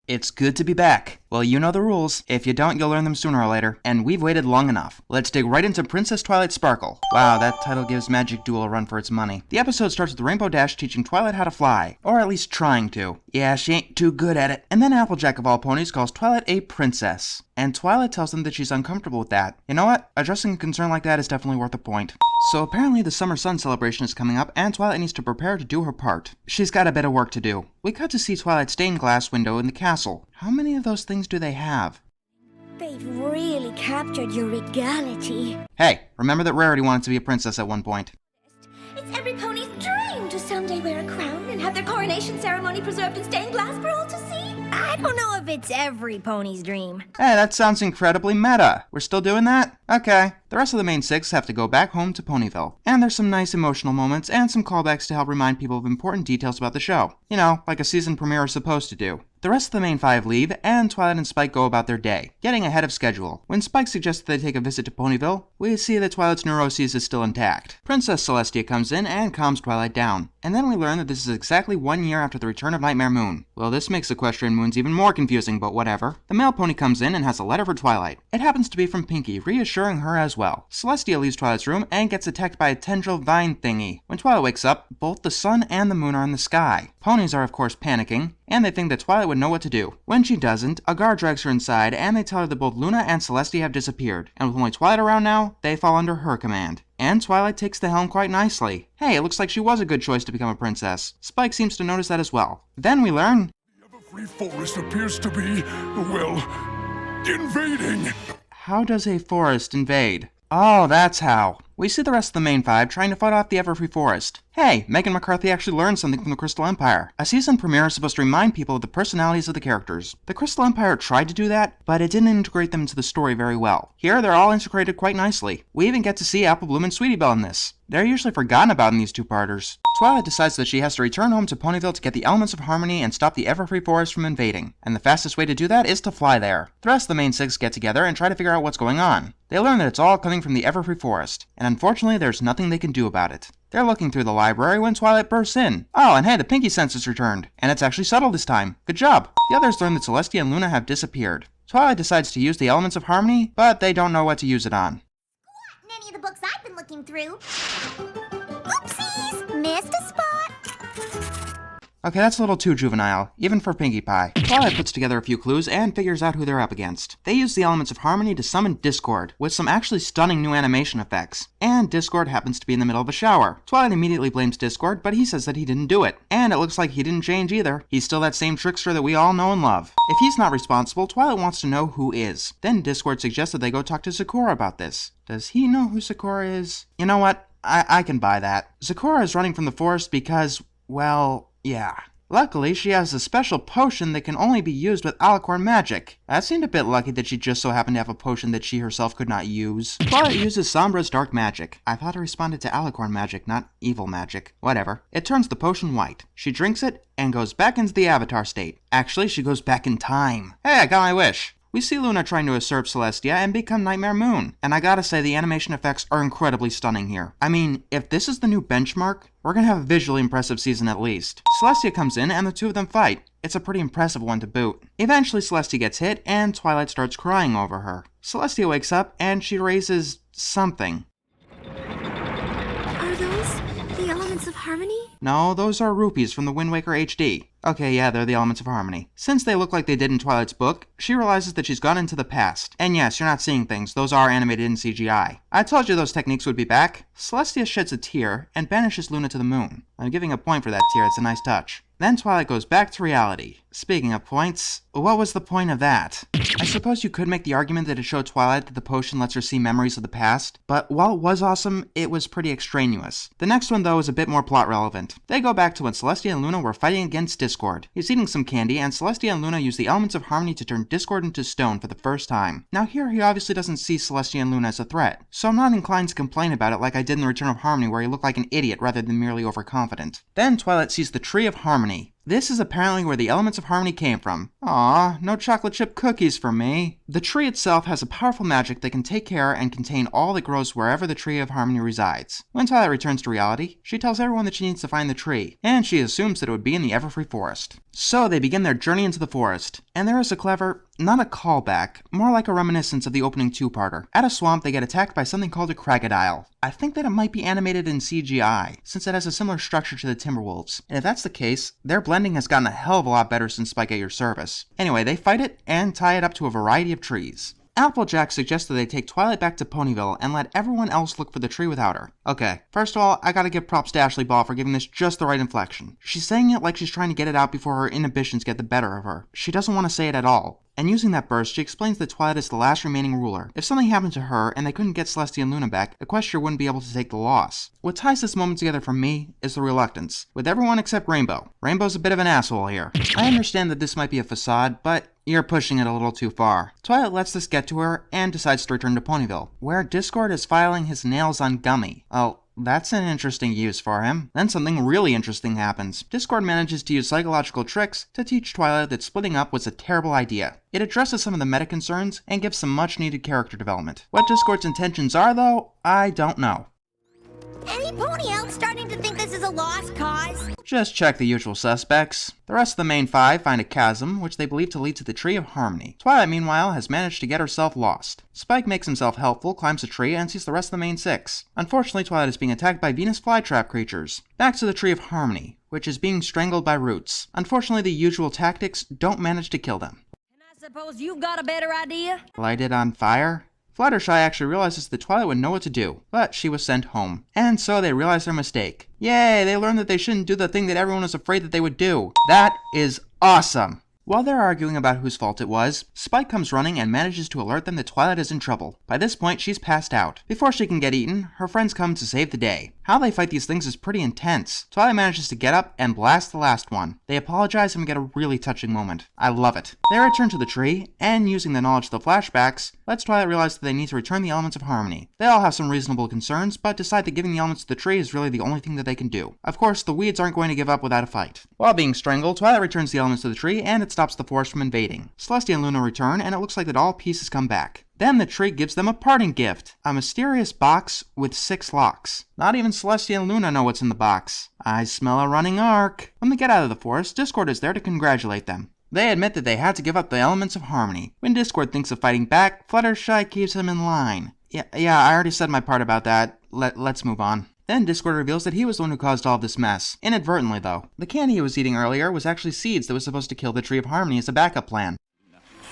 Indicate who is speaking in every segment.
Speaker 1: It's good to be back. Well, you know the rules. If you don't, you'll learn them sooner or later. And we've waited long enough. Let's dig right into Princess Twilight Sparkle. Wow, that title gives Magic Duel a run for its money. The episode starts with Rainbow Dash teaching Twilight how to fly. Or at least trying to. Yeah, she ain't too good at it. And then Applejack of all ponies calls Twilight a princess. And Twilight tells them that she's uncomfortable with that. You know what? Addressing a concern like that is definitely worth a point. So apparently the Summer Sun celebration is coming up, and Twilight needs to prepare to do her part. She's got a bit of work to do. We cut to see Twilight's stained glass window in the castle. How many of those things do they have?
Speaker 2: They've really captured your regality.
Speaker 1: Hey, remember that Rarity wanted to be a princess at one point.
Speaker 2: It's every pony's dream to someday wear a crown and have their coronation ceremony preserved in stained glass for all to see. I don't know if it's every pony's dream.
Speaker 1: Hey, that sounds incredibly meta. We're still doing that? Okay. The rest of the main six have to go back home to Ponyville. And there's some nice emotional moments and some callbacks to help remind people of important details about the show. You know, like a season premiere is supposed to do. The rest of the main five leave, and Twilight and Spike go about their day, getting ahead of schedule. When Spike suggests that they take a visit to Ponyville, we see that Twilight's neuroses is still intact. Princess Celestia comes in and calms Twilight down. And then we learn that this is exactly 1 year after the return of Nightmare Moon. Well, this makes Equestrian Moons even more confusing, but whatever. The male pony comes in and has a letter for Twilight. It happens to be from Pinkie, reassuring her as well. Celestia leaves Twilight's room and gets attacked by a tendril vine thingy. When Twilight wakes up, both the sun and the moon are in the sky. Ponies are of course panicking, and they think that Twilight would know what to do. When she doesn't, a guard drags her inside, and they tell her that both Luna and Celestia have disappeared, and with only Twilight around now, they fall under her command. And Twilight takes the helm quite nicely. Hey, it looks like she was a good choice to become a princess. Spike seems to notice that as well. Then we learn...
Speaker 3: The Everfree Forest appears to be, well, invading.
Speaker 1: How does a forest invade? Oh, that's how. We see the rest of the main five trying to fight off the Everfree Forest. Hey, Megan McCarthy actually learned something from the Crystal Empire. A season premiere is supposed to remind people of the personalities of the characters. The Crystal Empire tried to do that, but it didn't integrate them into the story very well. Here, they're all integrated quite nicely. We even get to see Apple Bloom and Sweetie Belle in this. They're usually forgotten about in these two-parters. Twilight decides that she has to return home to Ponyville to get the elements of harmony and stop the Everfree Forest from invading, and the fastest way to do that is to fly there. The rest of the main six get together and try to figure out what's going on. They learn that it's all coming from the Everfree Forest, and unfortunately there's nothing they can do about it. They're looking through the library when Twilight bursts in. Oh, and hey, the Pinkie sense is returned, and it's actually subtle this time. Good job. The others learn that Celestia and Luna have disappeared. Twilight decides to use the elements of harmony, but they don't know what to use it on.
Speaker 2: Not in any of the books I've been looking through. Oopsies! Missed a spot!
Speaker 1: Okay, that's a little too juvenile, even for Pinkie Pie. Twilight puts together a few clues and figures out who they're up against. They use the elements of harmony to summon Discord, with some actually stunning new animation effects. And Discord happens to be in the middle of a shower. Twilight immediately blames Discord, but he says that he didn't do it. And it looks like he didn't change either. He's still that same trickster that we all know and love. If he's not responsible, Twilight wants to know who is. Then Discord suggests that they go talk to Sakura about this. Does he know who Sakura is? You know what? I can buy that. Sakura is running from the forest because, well... yeah. Luckily, she has a special potion that can only be used with alicorn magic. That seemed a bit lucky that she just so happened to have a potion that she herself could not use. Twilight uses Sombra's dark magic. I thought it responded to alicorn magic, not evil magic. Whatever. It turns the potion white. She drinks it and goes back into the avatar state. Actually, she goes back in time. Hey, I got my wish. We see Luna trying to usurp Celestia and become Nightmare Moon. And I gotta say, the animation effects are incredibly stunning here. I mean, if this is the new benchmark, we're gonna have a visually impressive season at least. Celestia comes in and the two of them fight. It's a pretty impressive one to boot. Eventually, Celestia gets hit and Twilight starts crying over her. Celestia wakes up and she raises something.
Speaker 2: Are those the elements of harmony?
Speaker 1: No, those are rupees from the Wind Waker HD. Okay, yeah, they're the elements of harmony. Since they look like they did in Twilight's book, she realizes that she's gone into the past. And yes, you're not seeing things, those are animated in CGI. I told you those techniques would be back. Celestia sheds a tear and banishes Luna to the moon. I'm giving a point for that tear, it's a nice touch. Then Twilight goes back to reality. Speaking of points, what was the point of that? I suppose you could make the argument that it showed Twilight that the potion lets her see memories of the past, but while it was awesome, it was pretty extraneous. The next one though is a bit more plot relevant. They go back to when Celestia and Luna were fighting against Discord. He's eating some candy, and Celestia and Luna use the elements of harmony to turn Discord into stone for the first time. Now here he obviously doesn't see Celestia and Luna as a threat, so I'm not inclined to complain about it like I did in the Return of Harmony where he looked like an idiot rather than merely overconfident. Then Twilight sees the Tree of Harmony. This is apparently where the elements of harmony came from. Aw, no chocolate chip cookies for me. The tree itself has a powerful magic that can take care and contain all that grows wherever the tree of harmony resides. When Twilight returns to reality, she tells everyone that she needs to find the tree, and she assumes that it would be in the Everfree Forest. So they begin their journey into the forest, and there is a clever, not a callback, more like a reminiscence of the opening two-parter. At a swamp, they get attacked by something called a crocodile. I think that it might be animated in CGI, since it has a similar structure to the Timberwolves. And if that's the case, their blending has gotten a hell of a lot better since Spike at your service. Anyway, they fight it and tie it up to a variety of trees. Applejack suggests that they take Twilight back to Ponyville and let everyone else look for the tree without her. Okay, first of all, I gotta give props to Ashley Ball for giving this just the right inflection. She's saying it like she's trying to get it out before her inhibitions get the better of her. She doesn't want to say it at all. And using that burst, she explains that Twilight is the last remaining ruler. If something happened to her and they couldn't get Celestia and Luna back, Equestria wouldn't be able to take the loss. What ties this moment together for me is the reluctance, with everyone except Rainbow. Rainbow's a bit of an asshole here. I understand that this might be a facade, but you're pushing it a little too far. Twilight lets this get to her and decides to return to Ponyville, where Discord is filing his nails on Gummy. Oh, that's an interesting use for him. Then something really interesting happens. Discord manages to use psychological tricks to teach Twilight that splitting up was a terrible idea. It addresses some of the meta concerns and gives some much needed character development. What Discord's intentions are though, I don't know.
Speaker 2: Any pony else starting to think this is a lost cause?
Speaker 1: Just check the usual suspects. The rest of the main five find a chasm, which they believe to lead to the Tree of Harmony. Twilight, meanwhile, has managed to get herself lost. Spike makes himself helpful, climbs a tree, and sees the rest of the main six. Unfortunately, Twilight is being attacked by Venus flytrap creatures. Back to the Tree of Harmony, which is being strangled by roots. Unfortunately, the usual tactics don't manage to kill them.
Speaker 2: And I suppose you've got a better idea?
Speaker 1: Lighted on fire? Fluttershy actually realizes that Twilight would know what to do, but she was sent home. And so they realize their mistake. Yay, they learned that they shouldn't do the thing that everyone was afraid that they would do. That is awesome! While they're arguing about whose fault it was, Spike comes running and manages to alert them that Twilight is in trouble. By this point, she's passed out. Before she can get eaten, her friends come to save the day. How they fight these things is pretty intense. Twilight manages to get up and blast the last one. They apologize and we get a really touching moment. I love it. They return to the tree, and using the knowledge of the flashbacks, lets Twilight realize that they need to return the elements of harmony. They all have some reasonable concerns, but decide that giving the elements to the tree is really the only thing that they can do. Of course, the weeds aren't going to give up without a fight. While being strangled, Twilight returns the elements to the tree, and it stops the forest from invading. Celestia and Luna return, and it looks like that all pieces come back. Then the tree gives them a parting gift, a mysterious box with 6 locks. Not even Celestia and Luna know what's in the box. I smell a running arc. When they get out of the forest, Discord is there to congratulate them. They admit that they had to give up the elements of harmony. When Discord thinks of fighting back, Fluttershy keeps him in line. Yeah, I already said my part about that. Let's move on. Then Discord reveals that he was the one who caused all of this mess. Inadvertently, though. The candy he was eating earlier was actually seeds that was supposed to kill the Tree of Harmony as a backup plan.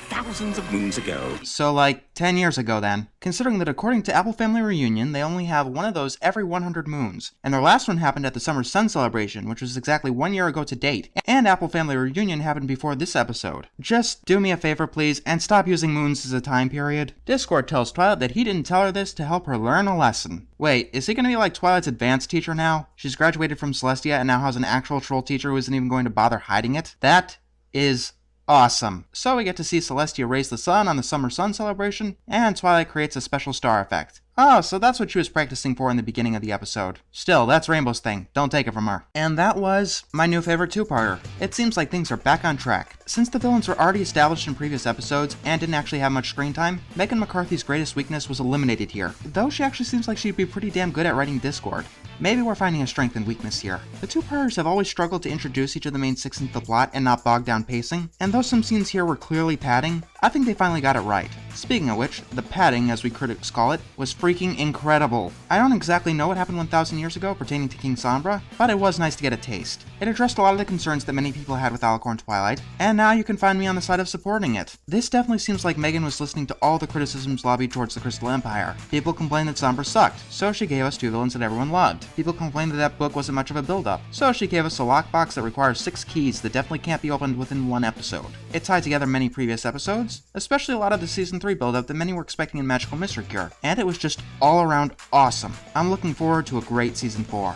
Speaker 4: Thousands of moons ago.
Speaker 1: So like 10 years ago then. Considering that according to Apple Family Reunion, they only have one of those every 100 moons. And their last one happened at the Summer Sun celebration, which was exactly 1 year ago to date. And Apple Family Reunion happened before this episode. Just do me a favor please, and stop using moons as a time period. Discord tells Twilight that he didn't tell her this to help her learn a lesson. Wait, is he gonna be like Twilight's advanced teacher now? She's graduated from Celestia and now has an actual troll teacher who isn't even going to bother hiding it? That is awesome. So we get to see Celestia raise the sun on the Summer Sun celebration, and Twilight creates a special star effect. Oh, so that's what she was practicing for in the beginning of the episode. Still, that's Rainbow's thing. Don't take it from her. And that was my new favorite two-parter. It seems like things are back on track. Since the villains were already established in previous episodes and didn't actually have much screen time, Megan McCarthy's greatest weakness was eliminated here, though she actually seems like she'd be pretty damn good at writing Discord. Maybe we're finding a strength and weakness here. The two-parters have always struggled to introduce each of the main six into the plot and not bog down pacing, and though some scenes here were clearly padding, I think they finally got it right. Speaking of which, the padding, as we critics call it, was freaking incredible. I don't exactly know what happened 1,000 years ago pertaining to King Sombra, but it was nice to get a taste. It addressed a lot of the concerns that many people had with Alicorn Twilight, and now you can find me on the side of supporting it. This definitely seems like Megan was listening to all the criticisms lobbied towards the Crystal Empire. People complained that Sombra sucked, so she gave us 2 villains that everyone loved. People complained that that book wasn't much of a build-up, so she gave us a lockbox that requires 6 keys that definitely can't be opened within 1 episode. It tied together many previous episodes, especially a lot of the Season 3 build-up that many were expecting in Magical Mystery Cure, and it was just all around awesome. I'm looking forward to a great Season 4.